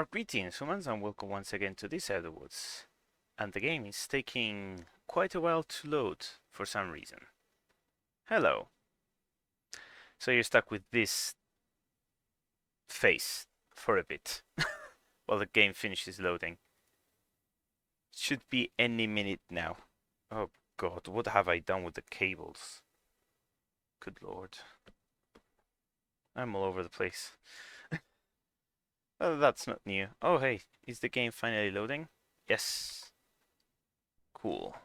Greetings, humans, and welcome once again to this side of the woods. And the game is taking quite a while to load for some reason. Hello. So you're stuck with this face for a bit while the game finishes loading. Should be any minute now. Oh god, what have I done with the cables? Good lord. I'm all over the place. Well, that's not new. Oh hey, is the game finally loading? Yes. Cool.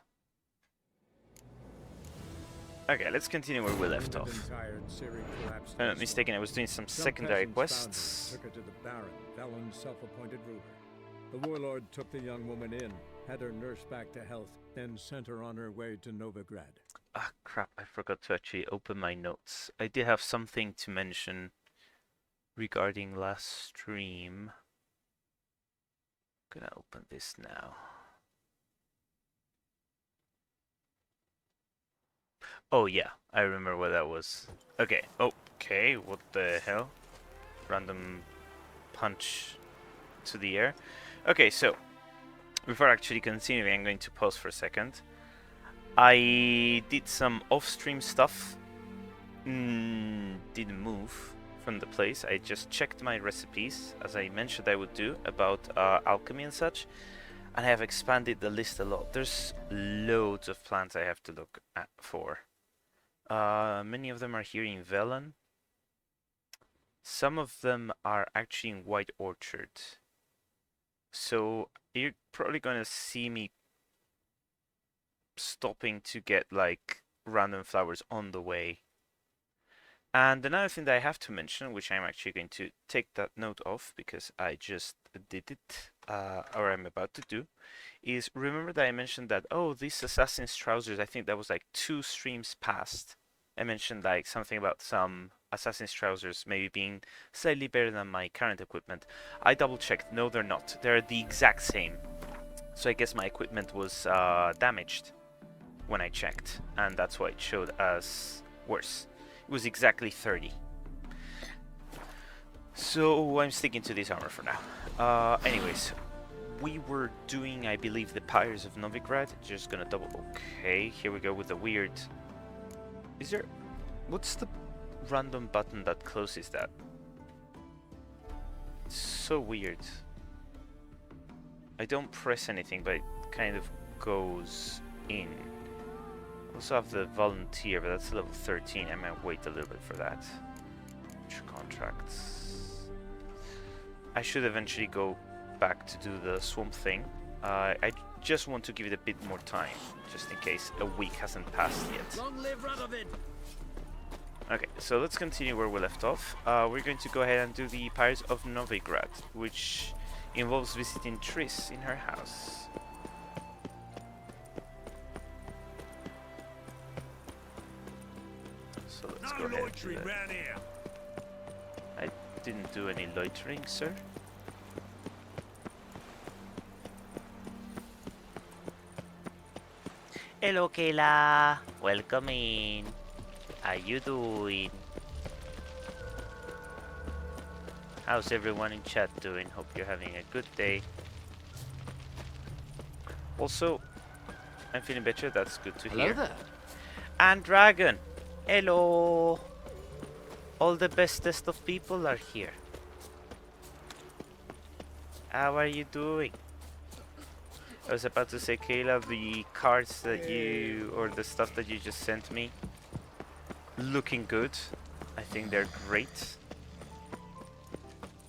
Okay, let's continue where we left off. If I'm not mistaken, I was doing some secondary quests. Took her to the Baron, Felon's self-appointed ruler. The warlord took the young woman in, had her nursed back to health, then sent her on her way to Novigrad. Ah, crap, I forgot to actually open my notes. I did have something to mention regarding last stream. I'm gonna open this now. Oh yeah, I remember what that was. Okay, okay, what the hell? Random punch to the air. Okay, so before actually continuing, I'm going to pause for a second. I did some off-stream stuff. Didn't move from the place. I just checked my recipes, as I mentioned I would do, about alchemy and such. And I have expanded the list a lot. There's loads of plants I have to look at for. Many of them are here in Velen. Some of them are actually in White Orchard. So you're probably gonna see me stopping to get like random flowers on the way. And another thing that I have to mention, which I'm actually going to take that note of because I just did it, or I'm about to do, is remember that I mentioned that, oh, these assassin's trousers, I think that was like 2 streams past. I mentioned like something about some assassin's trousers maybe being slightly better than my current equipment. I double checked, no they're not. They're the exact same. So I guess my equipment was damaged when I checked, and that's why it showed as worse. It was exactly 30. So I'm sticking to this armor for now. Anyways, we were doing, I believe, the Pyres of Novigrad. Just gonna double. Okay, here we go with the weird. Is there? What's the random button that closes that? It's so weird. I don't press anything, but it kind of goes in. Also have the volunteer, but that's level 13. I might wait a little bit for that. Contracts. I should eventually go back to do the swamp thing. I just want to give it a bit more time, just in case a week hasn't passed yet. Long live Radovid! Okay, so let's continue where we left off. We're going to go ahead and do the Pyres of Novigrad, which involves visiting Trish in her house. So let's go ahead and do that. I didn't do any loitering, sir. Hello, Kayla. Welcome in. How you doing? How's everyone in chat doing? Hope you're having a good day. Also, I'm feeling better. That's good to hear. Hello there. And Dragon. Hello. All the bestest of people are here. How are you doing? I was about to say, Kayla, the cards that you, or the stuff that you just sent me, looking good. I think they're great.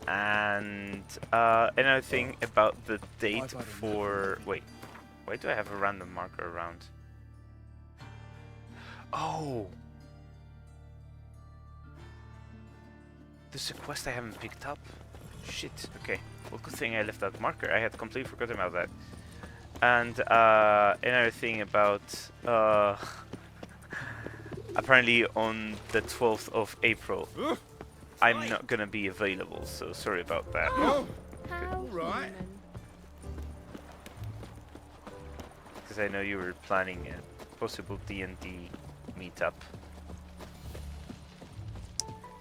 And another thing about the date for... Wait, why do I have a random marker around? Oh! There's a quest I haven't picked up. Shit, okay. Well, good thing I left that marker. I had completely forgotten about that. And another thing about... apparently on the 12th of April, I'm not gonna be available, so sorry about that. Right. Because I know you were planning a possible D&D meetup.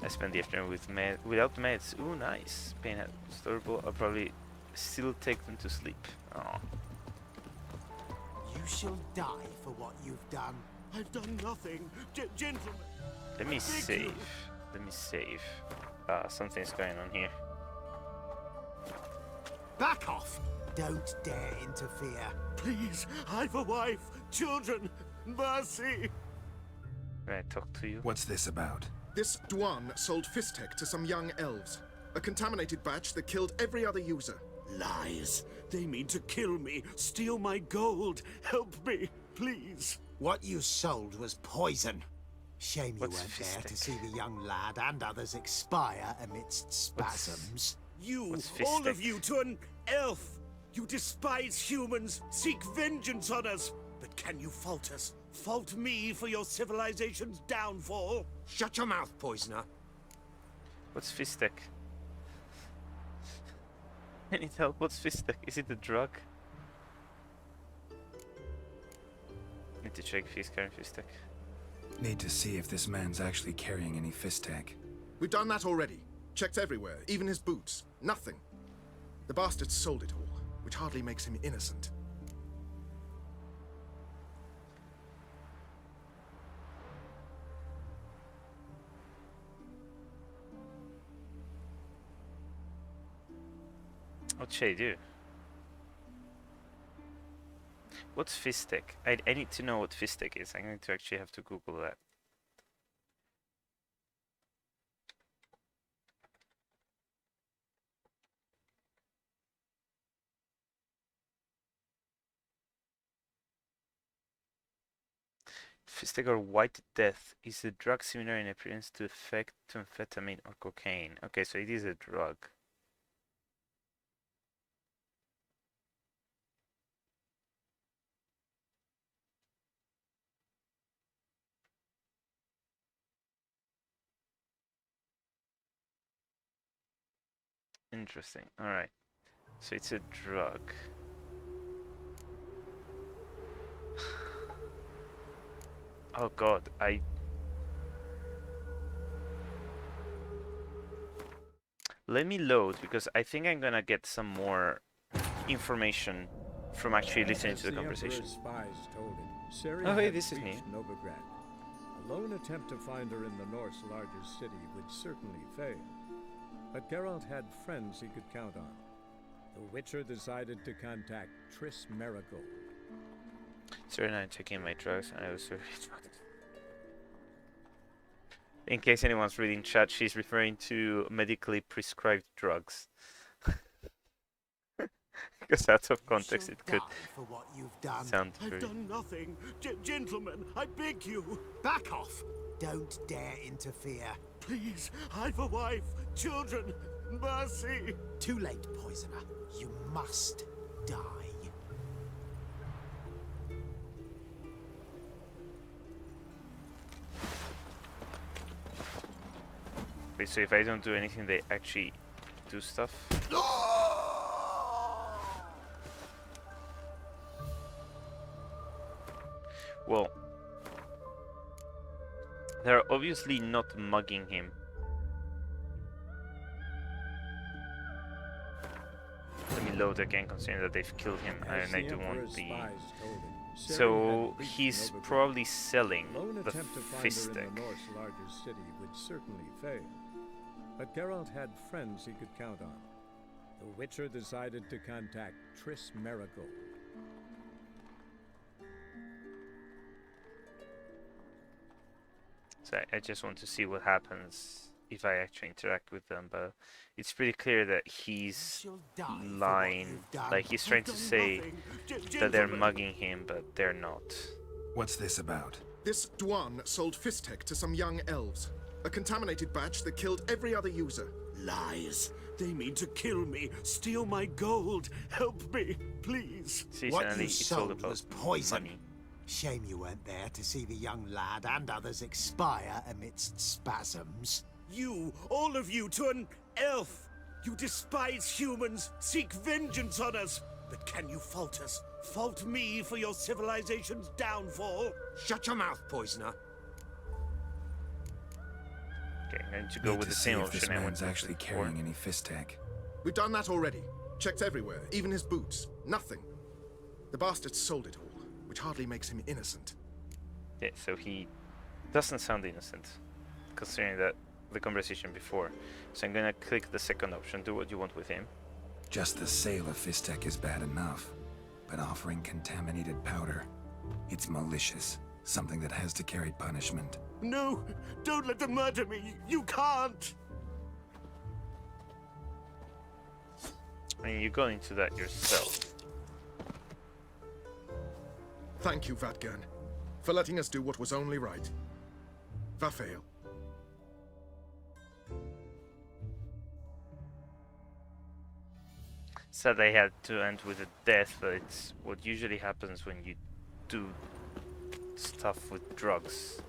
I spent the afternoon without meds. Ooh, nice. Pain had storable. I'll probably still take them to sleep. Oh. You shall die for what you've done. I've done nothing, gentlemen. Let me Thank save. you. Let me save. Something's going on here. Back off! Don't dare interfere. Please, I've a wife, children, mercy. Can I talk to you? What's this about? This Dwan sold Fistek to some young elves. A contaminated batch that killed every other user. Lies. They mean to kill me, steal my gold. Help me, please. What you sold was poison. Shame you What's weren't there to Fistek? see the young lad and others expire amidst spasms. You, What's all of Fistek? you, to an elf. You despise humans, seek vengeance on us. But can you fault us? Fault me for your civilization's downfall? Shut your mouth, poisoner. What's Fistek? I need help. What's Fistek? Is it a drug? Need to check if he's carrying Fistek. Need to see if this man's actually carrying any Fistek. We've done that already. Checked everywhere, even his boots. Nothing. The bastard sold it all, which hardly makes him innocent. What should I do? What's Fistek? I need to know what Fistek is. I'm going to actually have to Google that. Fistek or White Death is a drug similar in appearance to effect to amphetamine or cocaine. Okay, so it is a drug. Interesting. Alright. So it's a drug. Oh god, let me load because I think I'm gonna get some more information from actually listening As to the conversation. Emperor's spies told him, Ciri Oh, hey, had this is reached me. Novigrad. A lone attempt to find her in the North's largest city would certainly fail. But Geralt had friends he could count on. The Witcher decided to contact Trish Marigold. Sorry, I'm taking my drugs and I was very In case anyone's reading chat, she's referring to medically prescribed drugs. Because out of context You it shall could die for what you've done. sound I've very... done nothing. Gentlemen, I beg you. Back off! Don't dare interfere. Please, I've a wife, children, mercy. Too late, poisoner. You must die. Wait, so if I don't do anything, they actually do stuff? Well, they're obviously not mugging him. Let me load again, considering that they've killed him, As and I the do want Emperor's the... spies told him, Ciri So had reached he's Novigrad. probably selling A lone the attempt to find her in Fistek. the North's largest city would certainly fail. But Geralt had friends he could count on. The Witcher decided to contact Trish Marigold. So I just want to see what happens if I actually interact with them, but it's pretty clear that he's You shall die for what lying. you've done. Like he's trying I've to done say nothing. that they're Gentlemen. mugging him, but they're not. What's this about? This Dwan sold Fistek to some young elves. A contaminated batch that killed every other user. Lies. They mean to kill me, steal my gold. Help me, please. See, What suddenly you it's all sold about was poison. money. Shame you weren't there to see the young lad and others expire amidst spasms. You, all of you, to an elf. You despise humans, seek vengeance on us. But can you fault us? Fault me for your civilization's downfall? Shut your mouth, poisoner. Okay, I'm going to go Need with to the see same if this option I went man's with actually before. carrying any fist tech. We've done that already. Checked everywhere, even his boots. Nothing. The bastard sold it all, which hardly makes him innocent. Yeah, so he doesn't sound innocent, considering that the conversation before. So I'm gonna click the second option, do what you want with him. Just the sale of fist tech is bad enough, but offering contaminated powder, it's malicious. Something that has to carry punishment. No, don't let them murder me. You can't. I mean, you go into that yourself. Thank you, Vadgern, for letting us do what was only right. Vafael. Said I had to end with a death, but it's what usually happens when you do stuff with drugs.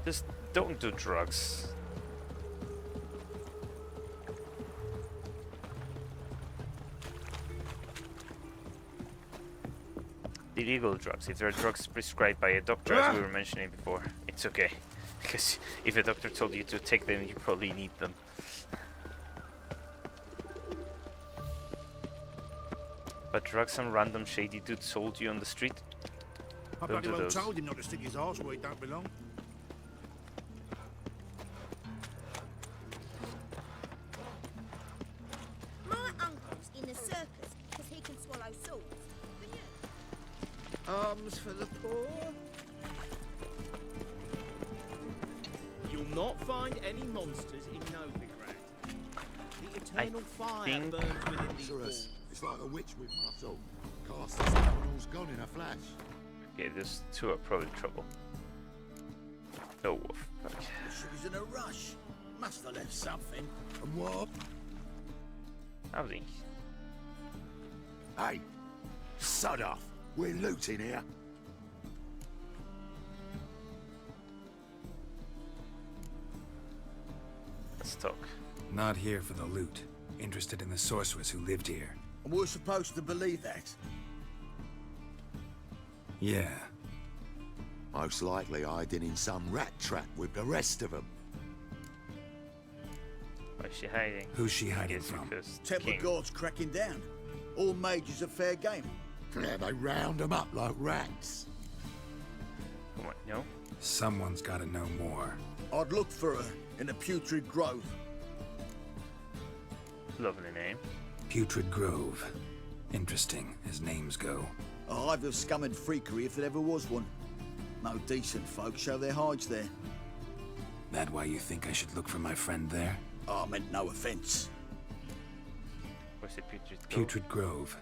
Just don't do drugs. Illegal drugs. If there are drugs prescribed by a doctor, as we were mentioning before, it's okay. Because if a doctor told you to take them, you probably need them. But drugs some random shady dude sold you on the street? I Don't bloody do well those. told him not to stick his arse where he don't belong. My uncle's in the circus because he can swallow swords. Arms for the poor? You'll not find any monsters in Novigrad. The eternal fire think- burns within these walls. Sorceress, it's like a witch with muscle. Cast the spell and all's gone in a flash. Okay, those two are probably trouble. No wolf. Okay. She was in a rush. Must have left something. And what? Howdy. Hey, sod off. We're looting here. Let's talk. Not here for the loot. Interested in the sorceress who lived here. And we're supposed to believe that. Yeah. Most likely hiding in some rat trap with the rest of them. Why is she hiding? Who's she I hiding guess from? because the Temple king. Guard's cracking down. All mages are fair game. Yeah, they round them up like rats. Come on, no? Someone's gotta know more. I'd look for her in the Putrid Grove. Lovely name. Putrid Grove. Interesting, as names go. A hive of scum and freakery if there ever was one. No decent folk show their hides there. That why you think I should look for my friend there? I meant no offence. Where's the putrid go? Putrid Grove.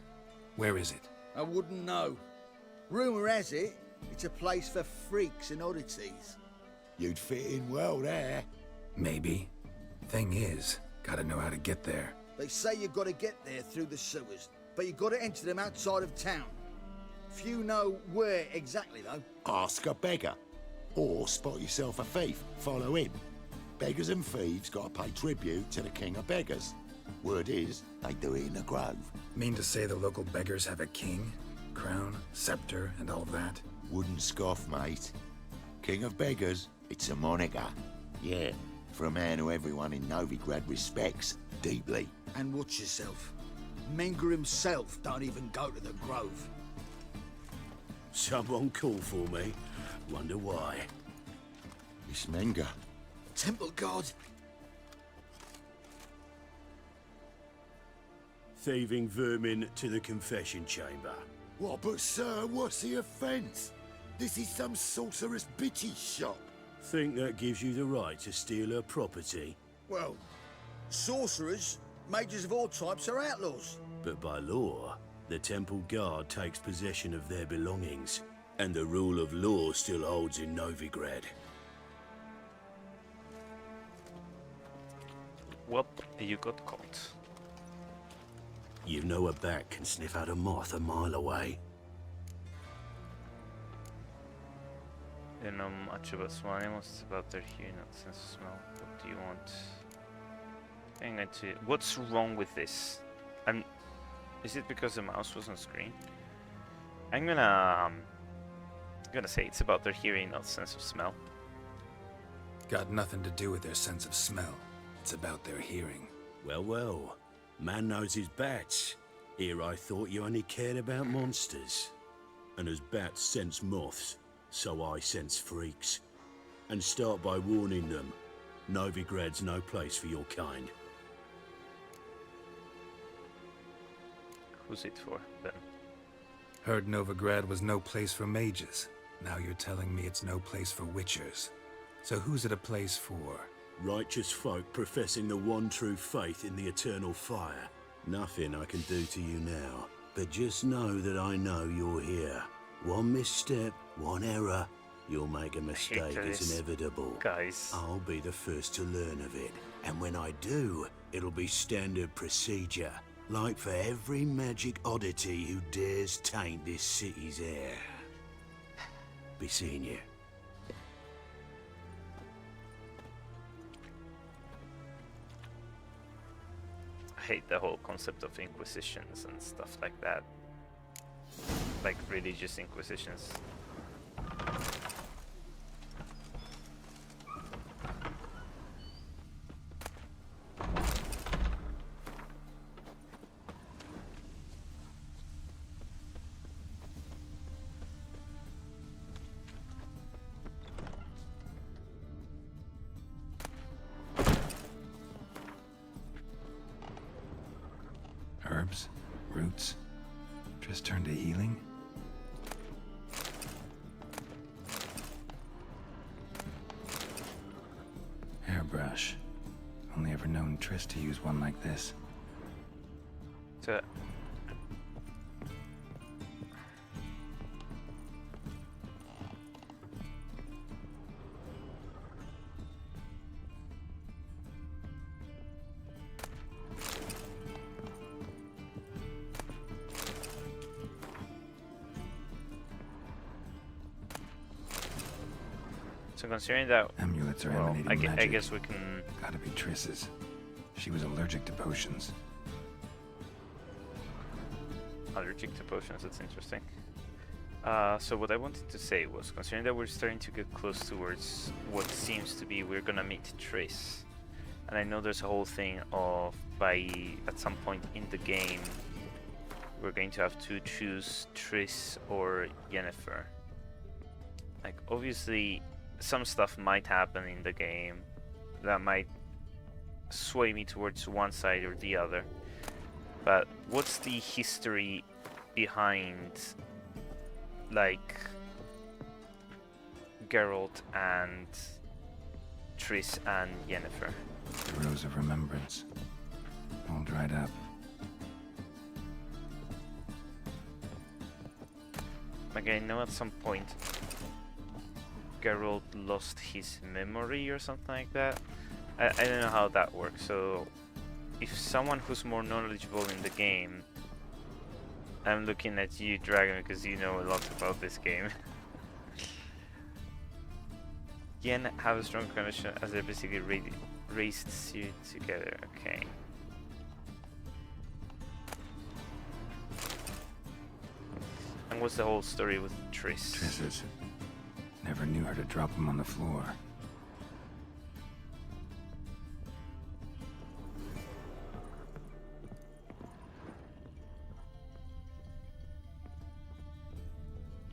Where is it? I wouldn't know. Rumour has it, it's a place for freaks and oddities. You'd fit in well there. Maybe. Thing is, gotta know how to get there. They say you've got to get there through the sewers, but you've got to enter them outside of town. Few know where exactly, though. Ask a beggar. Or spot yourself a thief. Follow him. Beggars and thieves gotta pay tribute to the king of beggars. Word is, they do it in the grove. Mean to say the local beggars have a king, crown, scepter, and all that? Wouldn't scoff, mate. King of beggars, it's a moniker. Yeah, for a man who everyone in Novigrad respects deeply. And watch yourself. Menger himself don't even go to the grove. Someone call for me. Wonder why. It's Menger. Temple Guard. Thieving vermin to the confession chamber. What, but sir, what's the offence? This is some sorceress bitty shop. Think that gives you the right to steal her property, Well, sorcerers, mages of all types are outlaws. but by law, the temple guard takes possession of their belongings, and the rule of law still holds in Novigrad. Well, you got caught. You know a bat can sniff out a moth a mile away. You know much about small animals, it's about their hearing, not sense of smell. What do you want? I'm going to... What's wrong with this? Is it because the mouse was on screen? I'm gonna gonna say it's about their hearing, not sense of smell. Got nothing to do with their sense of smell. It's about their hearing. Well, well. Man knows his bats. Here I thought you only cared about monsters. And as bats sense moths, so I sense freaks. And start by warning them. Novigrad's no place for your kind. Who's it for, then? Heard Novigrad was no place for mages. Now you're telling me it's no place for witchers. So who's it a place for? Righteous folk professing the one true faith in the eternal fire. Nothing I can do to you now, but just know that I know you're here. One misstep, one error, you'll make a mistake, it's inevitable. Guys. I'll be the first to learn of it, and when I do, it'll be standard procedure, like for every magic oddity who dares taint this city's air. Be seeing you. I hate the whole concept of inquisitions and stuff like that. Like religious inquisitions. Herbs? Roots? Just turn to healing? Hairbrush. Only ever known Trish to use one like this. So, considering that, Amulets are well, emanating I magic. guess we can. Gotta be Triss's. She was allergic to potions. Allergic to potions, that's interesting. So what I wanted to say was, considering that we're starting to get close towards what seems to be we're gonna meet Trish, and I know there's a whole thing of at some point in the game we're going to have to choose Trish or Yennefer. Like, obviously some stuff might happen in the game that might sway me towards one side or the other, but what's the history behind, like, Geralt and Trish and Yennefer? The Rose of Remembrance. All dried up. Like, I know at some point Geralt lost his memory or something like that. I don't know how that works, so if someone who's more knowledgeable in the game, I'm looking at you, Dragon, because you know a lot about this game. Yen have a strong connection as they basically raised you together. Okay. And what's the whole story with Trish? Triss's. Never knew her to drop them on the floor.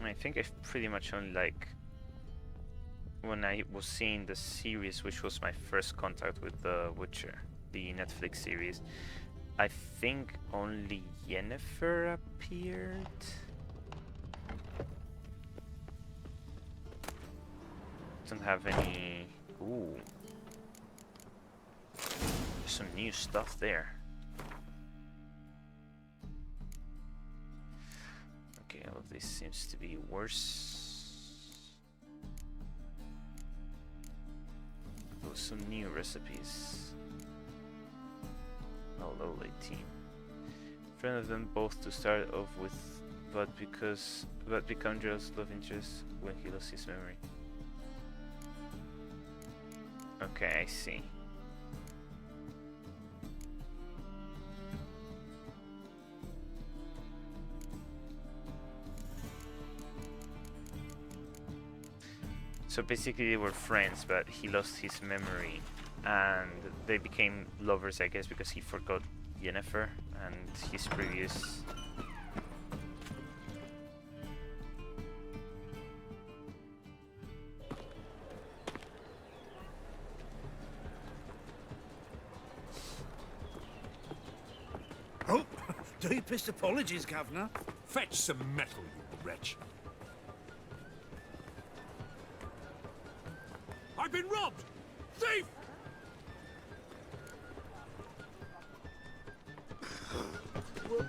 I think I've pretty much only, like, when I was seeing the series, which was my first contact with The Witcher, the Netflix series, I think only Yennefer appeared. Don't have any. Ooh, some new stuff there. Okay, all of this seems to be worse. Oh, some new recipes. Oh, level 18. Friend of them both to start off with, but become Geralt's love interest when he lost his memory. Okay, I see. So basically they were friends, but he lost his memory, and they became lovers, I guess, because he forgot Yennefer and his previous. Oh, deepest apologies, Governor. Fetch some metal, you wretch. I've been robbed! Thief!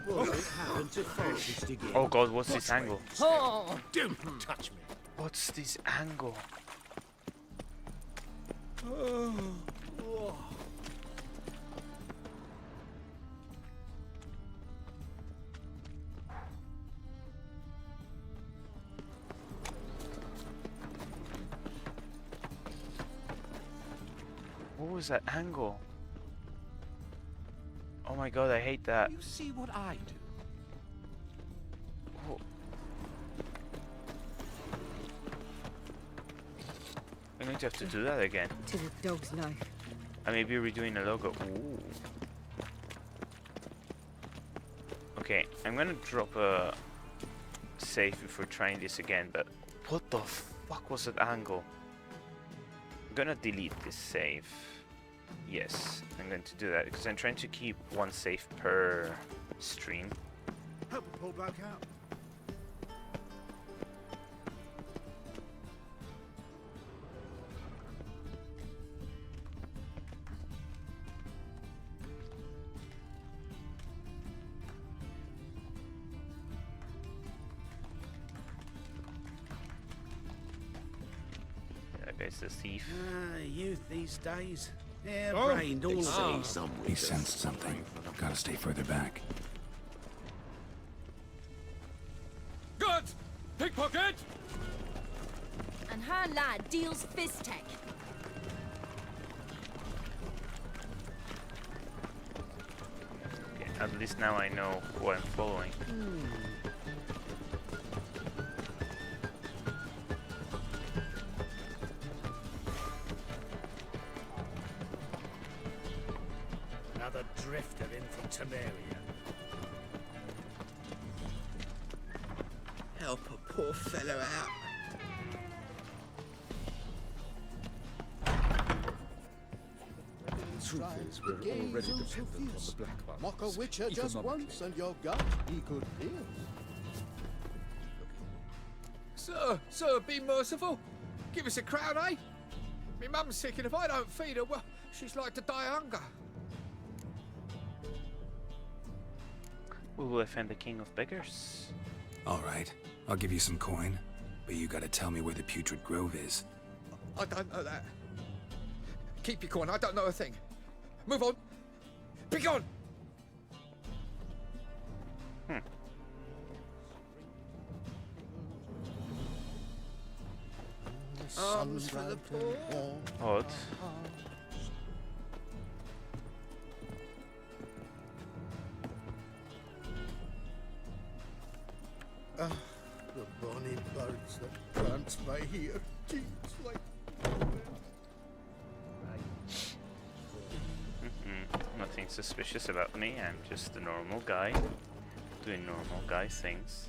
What happened to fascist again? Oh god, what's this angle? Oh! Don't touch me. What's this angle? What was that angle? Oh my god, I hate that. You see what I do? Oh. I'm going to have to do that again. To the dog's life. I may be redoing the logo. Ooh. Okay, I'm gonna drop a save before trying this again, but what the fuck was that angle? I'm gonna delete this save. Yes, I'm going to do that because I'm trying to keep one save per stream. Help a poor bloke out. That guy's the thief. Youth these days. Hair-brained, all of them. He sensed something. Gotta stay further back. Good! Pickpocket! And her lad deals fist tech. Okay, at least now I know who I'm following. Another drifter in from Temeria. Help a poor fellow out. Truth is, we're already dependent on the Black Ones. Mock a witcher just once and your gut he could pierce. Sir, be merciful. Give us a crown, eh? Me mum's sick, and if I don't feed her, well, she's like to die of hunger. We will offend the king of beggars. Alright, I'll give you some coin, but you gotta tell me where the Putrid Grove is. I don't know that. Keep your coin, I don't know a thing. Move on. Be gone! Arms for the poor. Odd. The bonny birds that dance by here, jeez, like. Nothing suspicious about me. I'm just a normal guy doing normal guy things.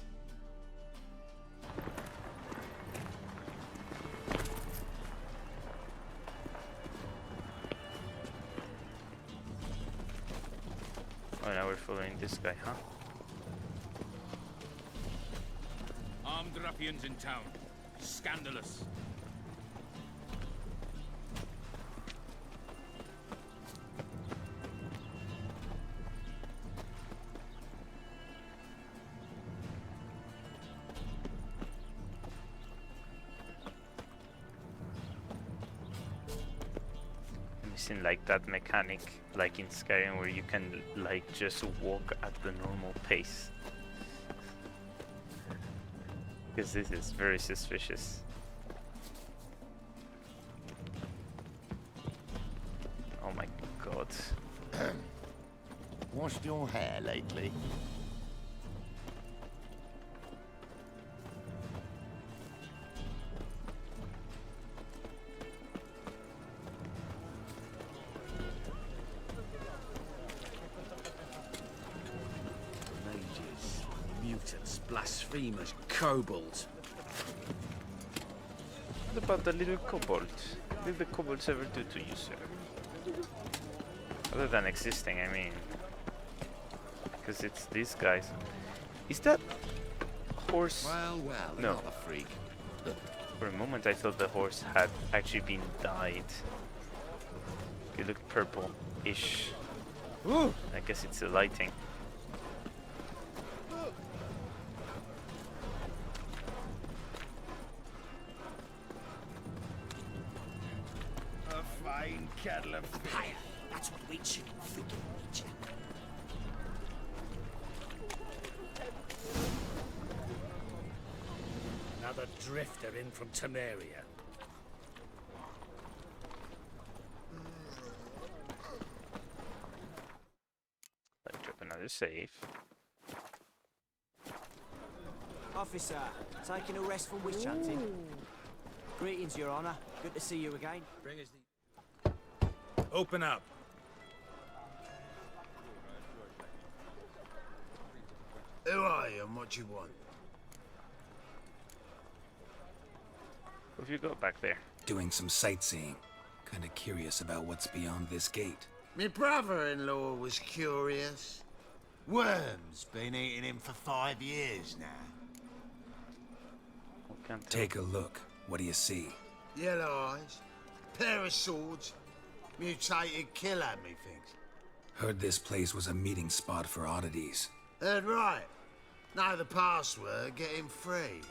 Oh, now we're following this guy, huh? Armed ruffians in town. Scandalous. Missing like that mechanic like in Skyrim where you can like just walk at the normal pace. Because this is very suspicious. Oh my god. Washed your hair lately? Blasphemous kobold. What about the little kobold? What did the kobolds ever do to you, sir? Other than existing, I mean. Because it's these guys. Is that horse? Well, No. another freak. For a moment I thought the horse had actually been dyed. It looked purple-ish. I guess it's the lighting. A fine kettle of Hey, that's what we should freaking meet you. Another drifter in from Temeria. Let's drop another save. Officer, taking a rest from witch hunting. Greetings, Your Honor. Good to see you again. Bring us the... Open up. Who are you and what you want? What have you got back there? Doing some sightseeing. Kinda curious about what's beyond this gate. My brother-in-law was curious. Worms been eating him for 5 years now. Take a look. What do you see? Yellow eyes, pair of swords, mutated killer, methinks. Heard this place was a meeting spot for oddities. Heard right. Know the password, get him free.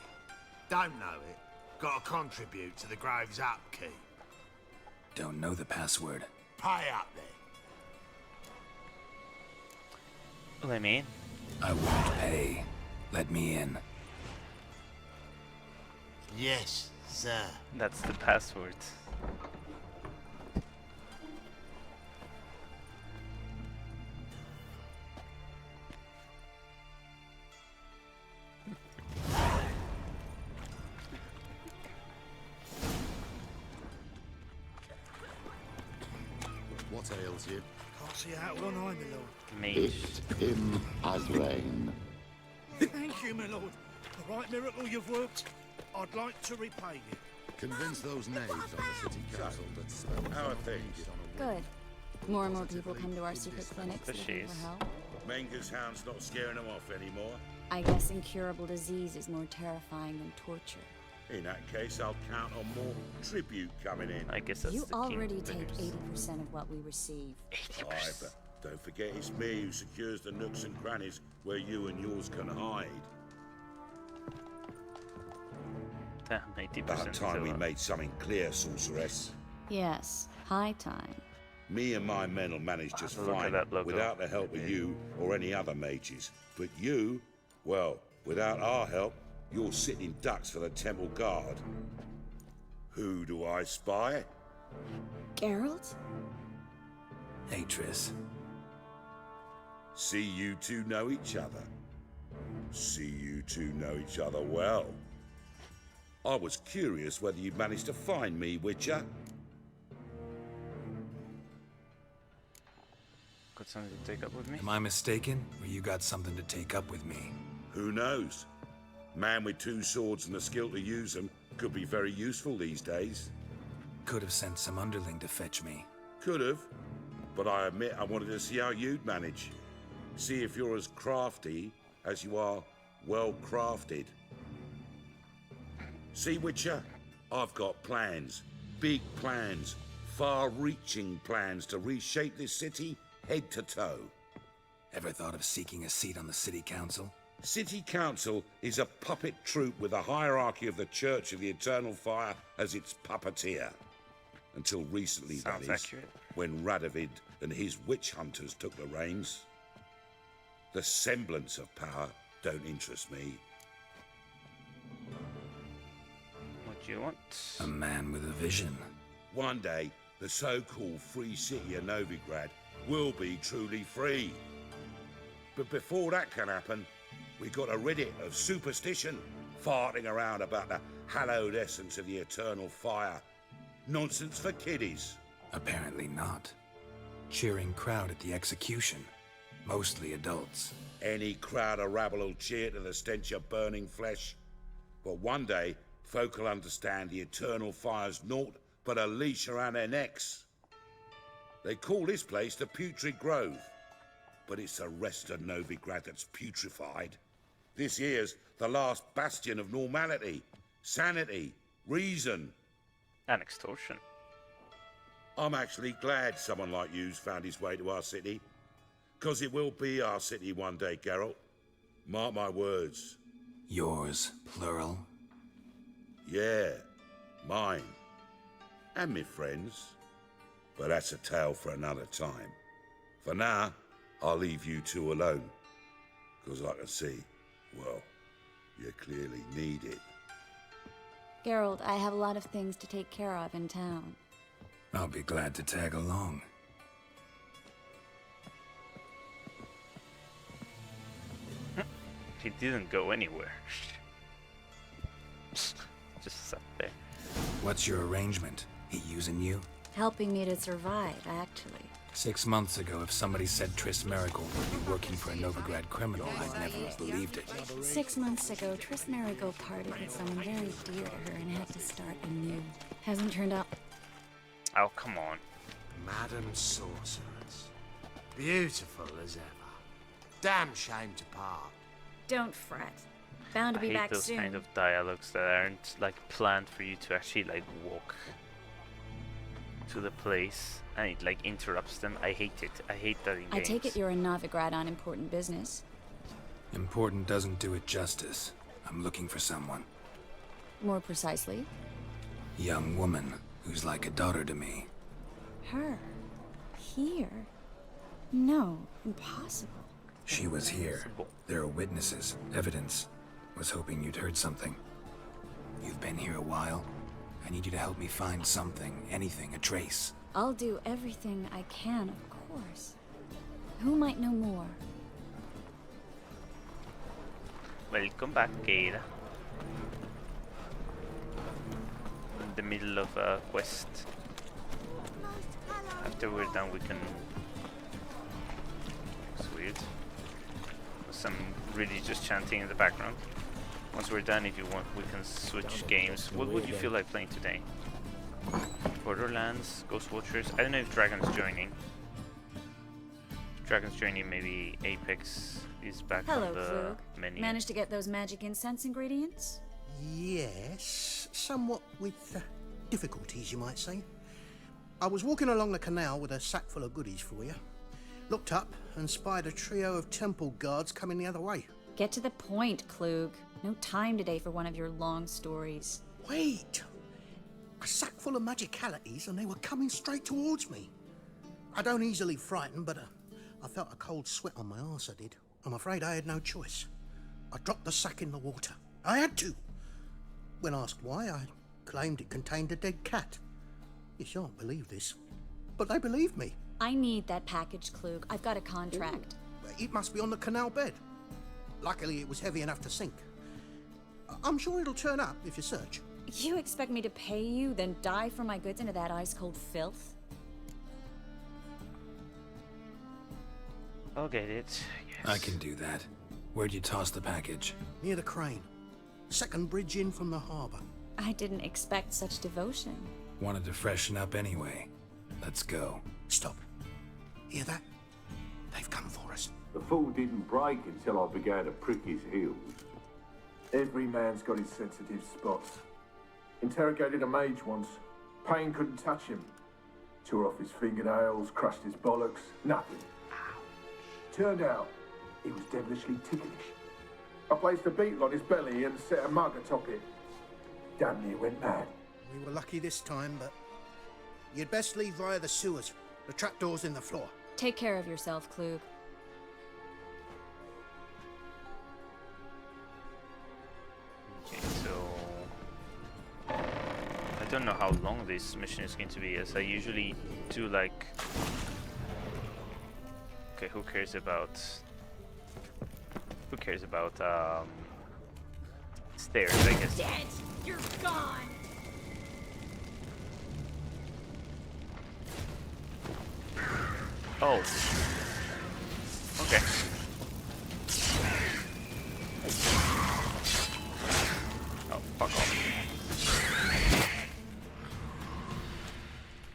Don't know it, gotta contribute to the Grove's upkeep. Don't know the password. Pay up then. Well, I mean, I won't pay. Let me in. Yes, sir. that's the password. What ails you? Can't see out one eye, my lord. Mage. Him as rain. Thank you, my lord. The right miracle you've worked. I'd like to repay you. Convince those knaves on the city council that spells How are are things? needed on a Good. More and more people come to our secret clinics But looking she's- for help. Menger's hound's not scaring them off anymore. I guess incurable disease is more terrifying than torture. In that case, I'll count on more tribute coming in. I guess that's You the already king take figures. 80% of what we receive. Aye, but don't forget it's me who secures the nooks and crannies where you and yours can hide. Damn, 80%. About time we made something clear, sorceress. Yes, high time. Me and my men will manage just Look at fine that logo. without the help of you or any other mages. But you, well, without our help, you're sitting ducks for the temple guard. Who do I spy? Geralt? Hey, Trish. See you two know each other. See you two know each other well. I was curious whether you'd managed to find me, Witcher. Got something to take up with me? Am I mistaken? Or you got something to take up with me? Who knows? Man with 2 swords and the skill to use them could be very useful these days. Could have sent some underling to fetch me. Could have, but I admit I wanted to see how you'd manage. See if you're as crafty as you are well crafted. See, Witcher, I've got plans. Big plans. Far-reaching plans to reshape this city head to toe. Ever thought of seeking a seat on the city council? City Council is a puppet troupe with a hierarchy of the Church of the Eternal Fire as its puppeteer. Until recently, Sounds that is, accurate. when Radovid and his witch hunters took the reins. The semblance of power don't interest me. What do you want? A man with a vision. One day, the so-called free city of Novigrad will be truly free. But before that can happen, we got to rid it of superstition, farting around about the hallowed essence of the eternal fire. Nonsense for kiddies. Apparently not. Cheering crowd at the execution. Mostly adults. Any crowd of rabble will cheer to the stench of burning flesh. But one day, folk will understand the eternal fire's naught but a leash around their necks. They call this place the Putrid Grove, but it's the rest of Novigrad that's putrefied. This here's the last bastion of normality, sanity, reason. And extortion. I'm actually glad someone like you's found his way to our city. 'Cause it will be our city one day, Geralt. Mark my words. Yours, plural? Yeah, mine. And me friends. But that's a tale for another time. For now, I'll leave you two alone. 'Cause I can see, well, you clearly need it. Geralt, I have a lot of things to take care of in town. I'll be glad to tag along. He didn't go anywhere. Just sat there. What's your arrangement? He using you? Helping me to survive, actually. 6 months ago, if somebody said Triss Merigold would be working for a Novigrad criminal, I'd never have believed it. 6 months ago, Triss Merigold parted with someone very dear to her and had to start anew. Hasn't turned up. Oh, come on. Madam Sorceress. Beautiful as ever. Damn shame to part. Don't fret. Bound to I be hate back those soon. kind of dialogues that aren't like planned for you to actually like walk to the place and it like interrupts them. I hate it. I hate that in games. I take it you're in Novigrad on important business. Important doesn't do it justice. I'm looking for someone. More precisely? Young woman who's like a daughter to me. Her? Here? No, impossible. She was here. There are witnesses, evidence. Was hoping you'd heard something. You've been here a while. I need you to help me find something, anything, a trace. I'll do everything I can, of course. Who might know more? Welcome back, Gale. In the middle of a quest. After we're done, we can. It's weird. Some religious chanting in the background. Once we're done, if you want, we can switch games. What would you feel like playing today? Borderlands, Ghost Watchers. I don't know if Dragon's joining. If Dragon's joining, maybe Apex is back Hello, on the Klug. menu. Managed to get those magic incense ingredients? Yes, somewhat with difficulties, you might say. I was walking along the canal with a sack full of goodies for you. Looked up and spied a trio of temple guards coming the other way. Get to the point, Klug. No time today for one of your long stories. Wait! A sack full of magicalities and they were coming straight towards me. I don't easily frighten, but I felt a cold sweat on my arse, I did. I'm afraid I had no choice. I dropped the sack in the water. I had to. When asked why, I claimed it contained a dead cat. You shan't believe this, but they believed me. I need that package, Klug. I've got a contract. It must be on the canal bed. Luckily, it was heavy enough to sink. I'm sure it'll turn up if you search. You expect me to pay you, then dive for my goods into that ice-cold filth? I'll get it. Yes. I can do that. Where'd you toss the package? Near the crane. Second bridge in from the harbour. I didn't expect such devotion. Wanted to freshen up anyway. Let's go. Stop. Hear that? They've come for us. The fall didn't break until I began to prick his heels. Every man's got his sensitive spots. Interrogated a mage once. Pain couldn't touch him. Tore off his fingernails, crushed his bollocks, nothing. Turned out, he was devilishly ticklish. I placed a beetle on his belly and set a mug atop it. Damn near went mad. We were lucky this time, but you'd best leave via the sewers. The trapdoor's in the floor. Take care of yourself, Klug. Okay, so I don't know how long this mission is going to be, as I usually do like. Okay, who cares about stairs, I guess. Dead! You're gone! Oh. Okay. Oh, fuck off.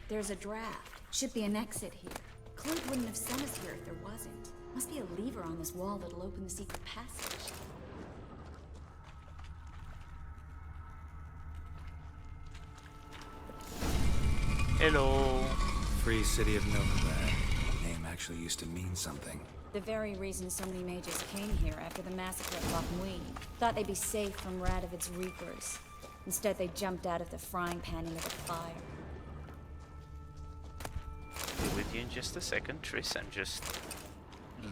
There's a draft. Should be an exit here. Claude wouldn't have sent us here if there wasn't. Must be a lever on this wall that'll open the secret passage. Hello. Free city of Novigrad. Name actually used to mean something. The very reason so many mages came here after the massacre at Lochmuin. Thought they'd be safe from Radovid's reapers. Instead, they jumped out of the frying pan into the fire. Be with you in just a second, Trish. I'm just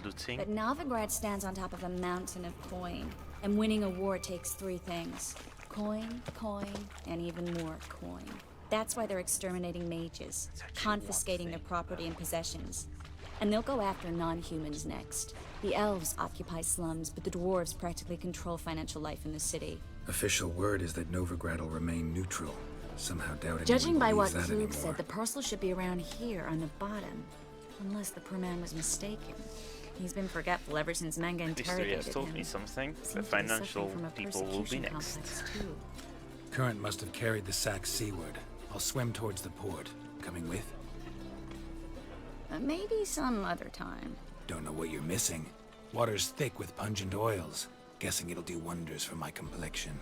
looting. But Novigrad stands on top of a mountain of coin. And winning a war takes three things. Coin, coin, and even more coin. That's why they're exterminating mages, confiscating their property and possessions. And they'll go after non-humans next. The elves occupy slums, but the dwarves practically control financial life in the city. Official word is that Novigrad will remain neutral. Somehow doubting. Judging by what Klug Klug said, the parcel should be around here on the bottom. Unless the poor man was mistaken. He's been forgetful ever since Manga History interrogated has told him. me something. Seems The to be suffering financial from a people will be persecution next. complex, too. Current must have carried the sack seaward. I'll swim towards the port. Coming with? Maybe some other time. Don't know what you're missing. Water's thick with pungent oils. Guessing it'll do wonders for my complexion.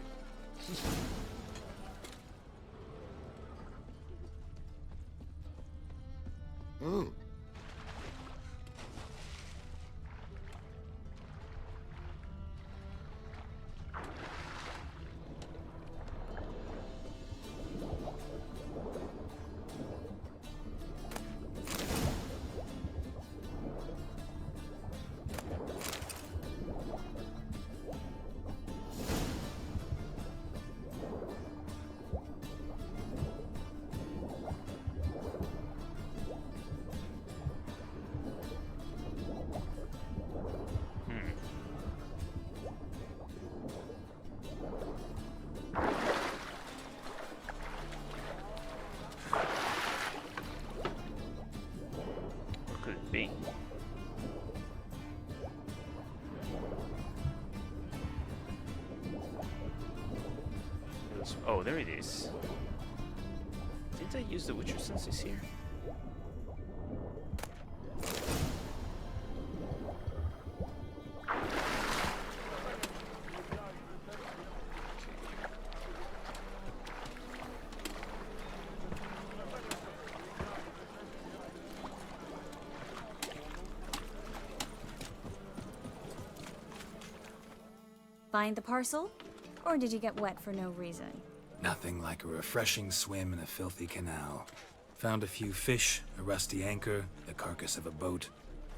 What could it be? Oh, there it is. Didn't I use the Witcher senses here? Find the parcel? Or did you get wet for no reason? Nothing like a refreshing swim in a filthy canal. Found a few fish, a rusty anchor, the carcass of a boat.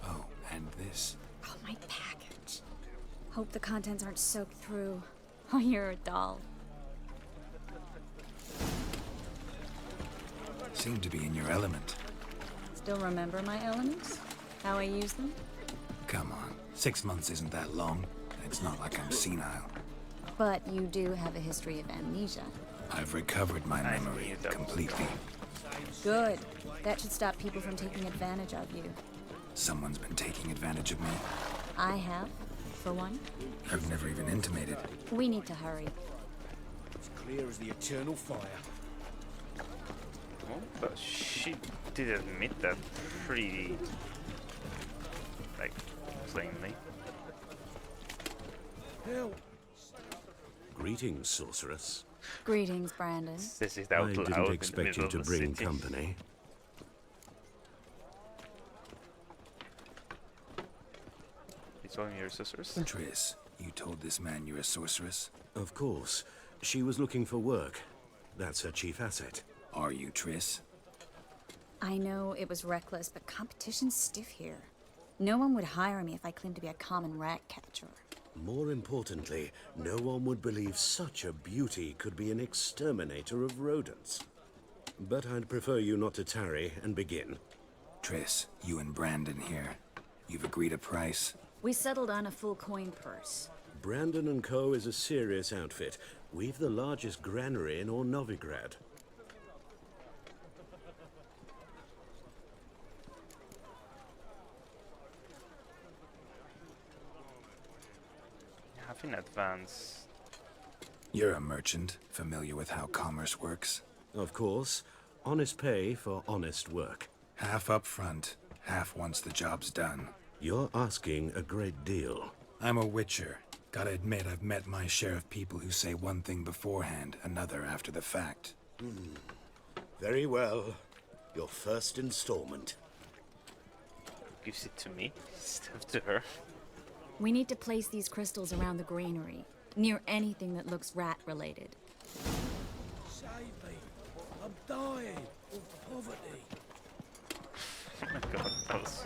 Oh, and this. Oh, my package. Hope the contents aren't soaked through. Oh, you're a doll. Seem to be in your element. Still remember my elements? How I use them? Come on, 6 months isn't that long. It's not like I'm senile. But you do have a history of amnesia. I've recovered my memory completely. Good. That should stop people from taking advantage of you. Someone's been taking advantage of me. I have, for one. I've never even intimated. We need to hurry. As clear as the eternal fire. Oh, but she did admit that pretty, like, plainly. Hell. Greetings, sorceress. Greetings, Brandon. This is I out loud didn't in expect the you middle to of the bring city. company. You told me you're a sorceress? Trish, you told this man you're a sorceress? Of course. She was looking for work. That's her chief asset. Are you, Trish? I know it was reckless, but competition's stiff here. No one would hire me if I claimed to be a common rat catcher. More importantly, no one would believe such a beauty could be an exterminator of rodents. But I'd prefer you not to tarry and begin. Trish, you and Brandon here. You've agreed a price? We settled on a full coin purse. Brandon & Co. is a serious outfit. We've the largest granary in all Novigrad. in advance. You're a merchant, familiar with how commerce works? Of course. Honest pay for honest work. Half up front, half once the job's done. You're asking a great deal. I'm a witcher. Gotta admit, I've met my share of people who say one thing beforehand, another after the fact. Very well. Your first installment. Gives it to me, stuff to her. We need to place these crystals around the granary, near anything that looks rat-related. Save me. I'm dying of poverty. Oh my god, that was...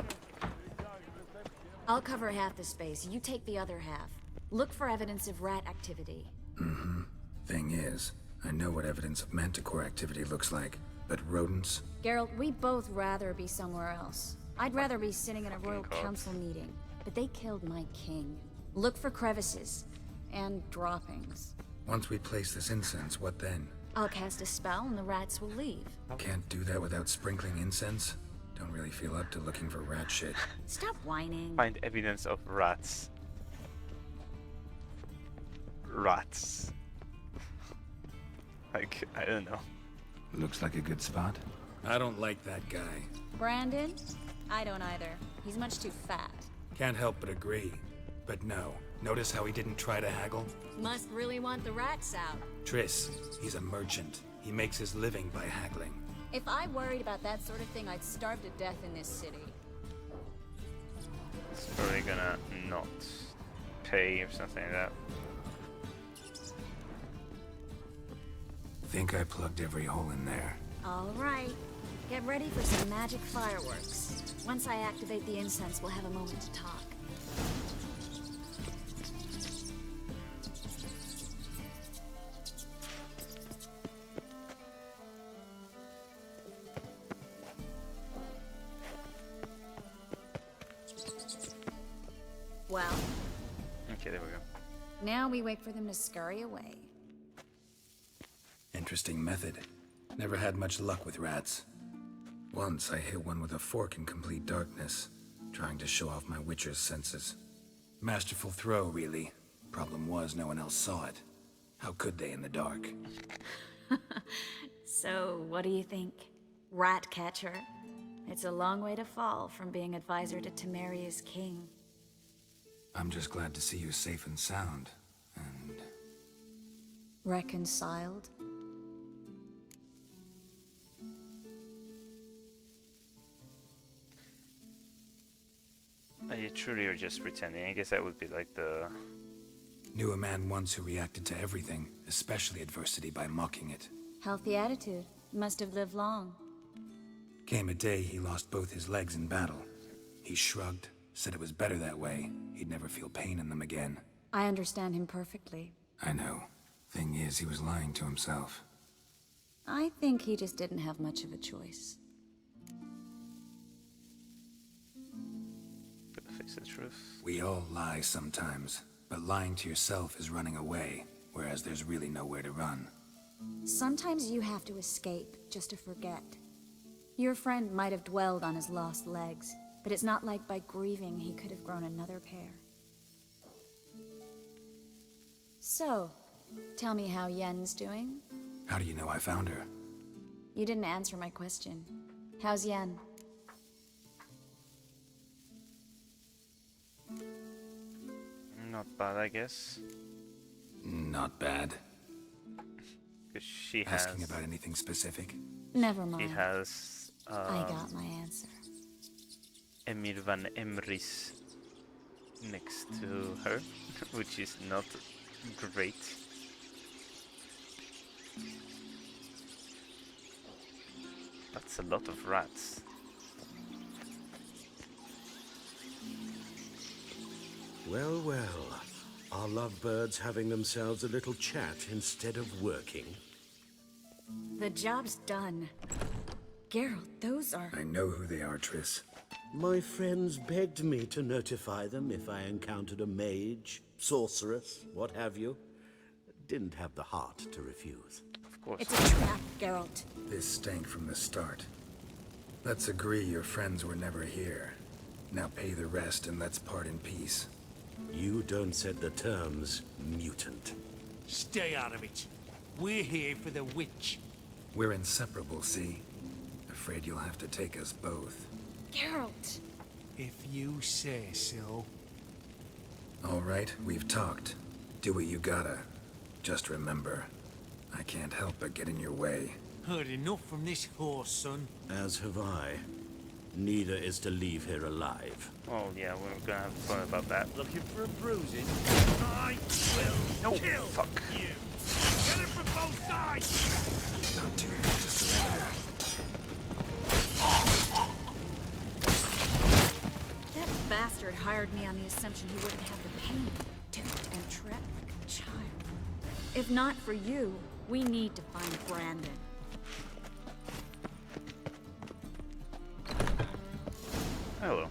I'll cover half the space, you take the other half. Look for evidence of rat activity. Mm-hmm. Thing is, I know what evidence of manticore activity looks like, but rodents? Geralt, we'd both rather be somewhere else. I'd rather be sitting in a royal council meeting, but they killed my king. Look for crevices and droppings. Once we place this incense, what then? I'll cast a spell and the rats will leave. Can't do that without sprinkling incense? Don't really feel up to looking for rat shit. Stop whining. Find evidence of rats. Rats. Like, I don't know. Looks like a good spot. I don't like that guy. Brandon? I don't either. He's much too fat. Can't help but agree. But no. Notice how he didn't try to haggle? Must really want the rats out. Trish, he's a merchant. He makes his living by haggling. If I worried about that sort of thing, I'd starve to death in this city. It's probably gonna not pay or something like that. Think I plugged every hole in there. All right. Get ready for some magic fireworks. Once I activate the incense, we'll have a moment to talk. Well. Okay, there we go. Now we wait for them to scurry away. Interesting method. Never had much luck with rats. Once I hit one with a fork in complete darkness, trying to show off my witcher's senses. Masterful throw, really. Problem was, no one else saw it. How could they in the dark? So, what do you think? Rat catcher? It's a long way to fall from being advisor to Temeria's king. I'm just glad to see you safe and sound, and... Reconciled? You truly are just pretending. I guess that would be like the... Knew a man once who reacted to everything, especially adversity, by mocking it. Healthy attitude. Must have lived long. Came a day he lost both his legs in battle. He shrugged, said it was better that way. He'd never feel pain in them again. I understand him perfectly. I know. Thing is, he was lying to himself. I think he just didn't have much of a choice. Gotta face the truth. We all lie sometimes, but lying to yourself is running away, whereas there's really nowhere to run. Sometimes you have to escape, just to forget. Your friend might have dwelled on his lost legs, but it's not like by grieving he could have grown another pair. So, tell me how Yen's doing? How do you know I found her? You didn't answer my question. How's Yen? Not bad, I guess. Not bad. Because she has... Asking about anything specific? Never mind. She has... I got my answer. Emir van Emrys next to her, which is not great. That's a lot of rats. Well, well. Are lovebirds having themselves a little chat instead of working? The job's done. Geralt, those are... I know who they are, Triss. My friends begged me to notify them if I encountered a mage, sorceress, what have you. Didn't have the heart to refuse. Of course. It's a trap, Geralt. This stank from the start. Let's agree your friends were never here. Now pay the rest and let's part in peace. You don't set the terms, mutant. Stay out of it. We're here for the witch. We're inseparable, see? Afraid you'll have to take us both. Geralt! If you say so. All right, we've talked. Do what you gotta. Just remember, I can't help but get in your way. Heard enough from this horse, son. As have I. Neither is to leave here alive. Oh yeah, we're gonna have fun about that. Looking for a bruising? I will kill you. Get it from both sides. Not too much to surrender. That bastard hired me on the assumption he wouldn't have the pain, duped and trapped like a child. If not for you, we need to find Brandon. Hello.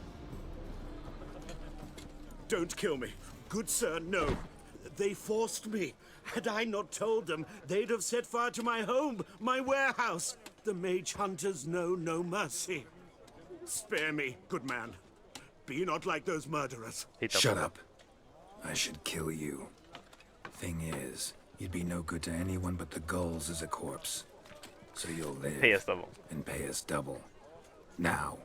Don't kill me. Good sir, no. They forced me. Had I not told them, they'd have set fire to my home, my warehouse. The mage hunters know no mercy. Spare me, good man. Be not like those murderers. Shut up. I should kill you. Thing is, you'd be no good to anyone but the gulls as a corpse. So you'll live. Pay us double. And pay us double. Now.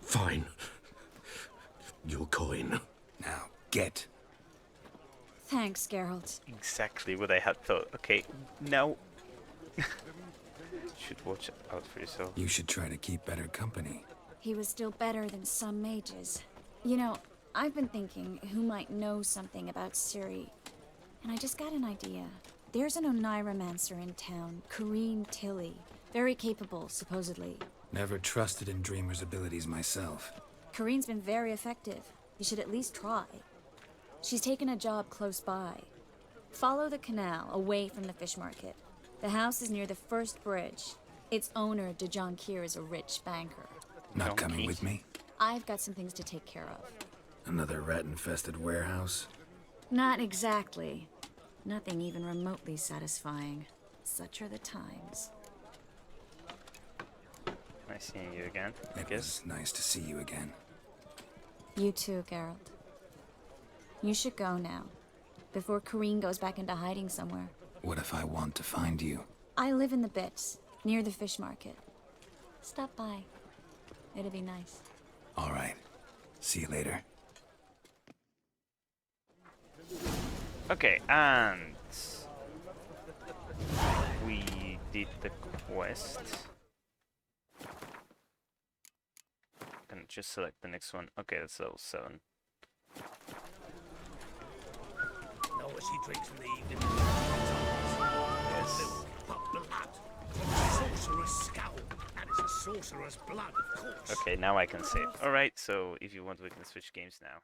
Fine. Your coin. Now, get. Thanks, Geralt. Exactly what I had thought. Okay, now... should watch out for yourself. You should try to keep better company. He was still better than some mages. You know, I've been thinking who might know something about Ciri. And I just got an idea. There's an Oneiromancer in town, Corrine Tilly. Very capable, supposedly. Never trusted in Dreamer's abilities myself. Corrine's been very effective. You should at least try. She's taken a job close by. Follow the canal, away from the fish market. The house is near the first bridge. Its owner, de Jonquier, is a rich banker. Not coming with me? I've got some things to take care of. Another rat-infested warehouse? Not exactly. Nothing even remotely satisfying. Such are the times. Nice seeing you again, I It guess. was nice to see you again. You too, Geralt. You should go now, before Corrine goes back into hiding somewhere. What if I want to find you? I live in the Bits, near the fish market. Stop by. It'd be nice. All right. See you later. Okay, and... we did the quest. Gonna just select the next one. Okay, that's level 7. Notice he drinks in the evening. Yes. Milk, but blood. From a sorcerer's skull. And it's a sorcerer's blood, of course. Okay, now I can save. Alright, so if you want, we can switch games now.